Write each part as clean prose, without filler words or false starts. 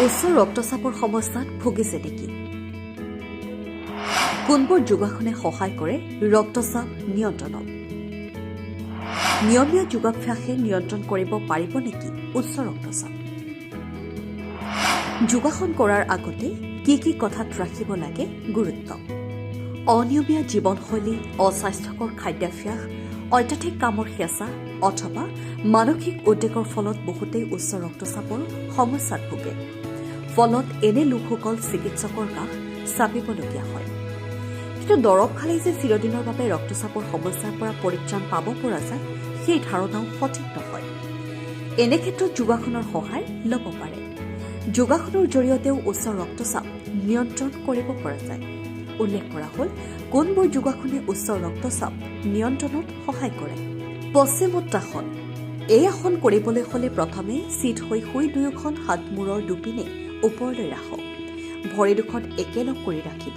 উচ্চ ৰক্তচাপৰ সমস্যাত ভুগিছে নেকি? কোনবোৰ যোগাসনে সহায় কৰে ৰক্তচাপ নিয়ন্ত্ৰণত? নিয়মীয়া যোগাভ্যাসে নিয়ন্ত্ৰণ কৰিব পাৰিব নেকি উচ্চ ৰক্তচাপ? যোগাসন কৰাৰ আগতে কি কি কথাত ৰাখিব লাগে গুৰুত্ব? অনিয়মীয়া জীৱনশৈলী, অস্বাস্থ্যকৰ খাদ্যাভ্যাস, অত্যাধিক কামৰ হেঁচা অথবা মানসিক উদ্বেগৰ ফলত বহুতেই উচ্চ ৰক্তচাপৰ সমস্যাত ভোগে। ফলত এনে লোকসকল চিকিৎসকৰ কাষ চাপিবলগীয়া হয়। কিন্তু দৰৱ খালেই যে চিৰদিনৰ বাবে ৰক্তচাপৰ সমস্যাৰ পৰা পৰিত্ৰাণ পাব পৰা যায়, সেই ধাৰণাও সঠিক নহয়। এনে ক্ষেত্ৰত যোগাসনৰ সহায় ল'ব পাৰে। যোগাসনৰ জৰিয়তেও উচ্চ ৰক্তচাপ নিয়ন্ত্ৰণ কৰিব পৰা যায়। উল্লেখ কৰা হ'ল কোনবোৰ যোগাসনে উচ্চ ৰক্তচাপ নিয়ন্ত্ৰণত সহায় কৰে। পশ্চিমোত্তাসন। এই আসন কৰিবলৈ হ'লে প্ৰথমে চিত হৈ শুই দুয়োখন হাত মূৰৰ দুপিনে ওপৰলৈ ৰাখক। ভৰি দুখন একেলগ কৰি ৰাখিব।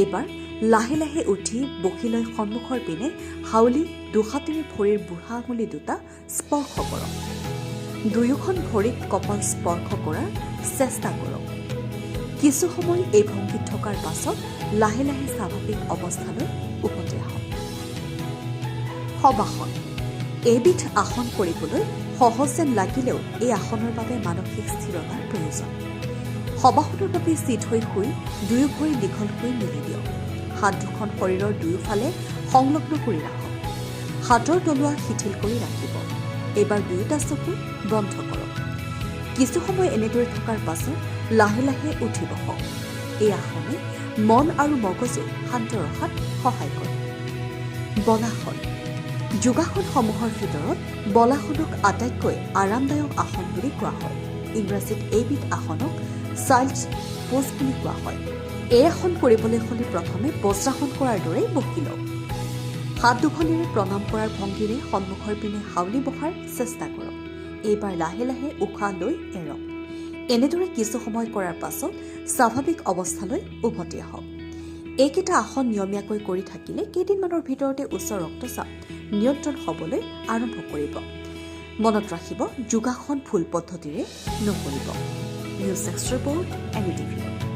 এইবাৰ লাহে লাহে উঠি বহি লৈ সন্মুখৰ পিনে হাউলি দুহাতেৰে ভৰিৰ বুঢ়া আঙুলি দুটা স্পৰ্শ কৰক। দুয়োখন ভৰিত কপাল স্পৰ্শ কৰাৰ চেষ্টা কৰক। কিছু সময় এই ভংগীত থকাৰ পাছত লাহে লাহে স্বাভাৱিক অৱস্থালৈ উভতি আহক। শৱাসন। এইবিধ আসন কৰিবলৈ সহজ যেন লাগিলেও এই আসনৰ বাবে মানসিক স্থিৰতাৰ প্ৰয়োজন। শৱাসনৰ বাবে চিত হৈ শুই দুয়ো ভৰি দীঘলকৈ মেলি দিয়ক। হাত দুখন শৰীৰৰ দুয়োফালে সংলগ্ন কৰি ৰাখক। হাতৰ তলুৱা শিথিল কৰি ৰাখিব। এইবাৰ দুয়োটা চকু বন্ধ কৰক। কিছু সময় এনেদৰে থকাৰ পাছত লাহে লাহে উঠি বহক। এই আসনে মন আৰু মগজু শান্ত ৰখাত সহায় কৰে। বলাসন। যোগাসনসমূহৰ ভিতৰত বলাসনক আটাইতকৈ আৰামদায়ক আসন বুলি কোৱা হয়। ইংৰাজীত এইবিধ আসনক চাইল্ডছ পোজ বুলি কোৱা হয়। এই আসন কৰিবলৈ হ'লে প্ৰথমে বজ্ৰাসন কৰাৰ দৰে বহি লওক। হাত দুখনেৰে প্ৰণাম কৰাৰ ভংগীৰে সন্মুখৰ পিনে হাউলি বহাৰ চেষ্টা কৰক। এইবাৰ লাহে লাহে উশাহ লৈ এৰক। এনেদৰে কিছু সময় কৰাৰ পাছত স্বাভাৱিক অৱস্থালৈ উভতি আহক। এইকেইটা আসন নিয়মীয়াকৈ কৰি থাকিলে কেইদিনমানৰ ভিতৰতে উচ্চ ৰক্তচাপ নিয়ন্ত্ৰণ হ'বলৈ আৰম্ভ কৰিব। মনত ৰাখিব, যোগাসন ভুল পদ্ধতিৰে নকৰিব। News desk report, NDTV।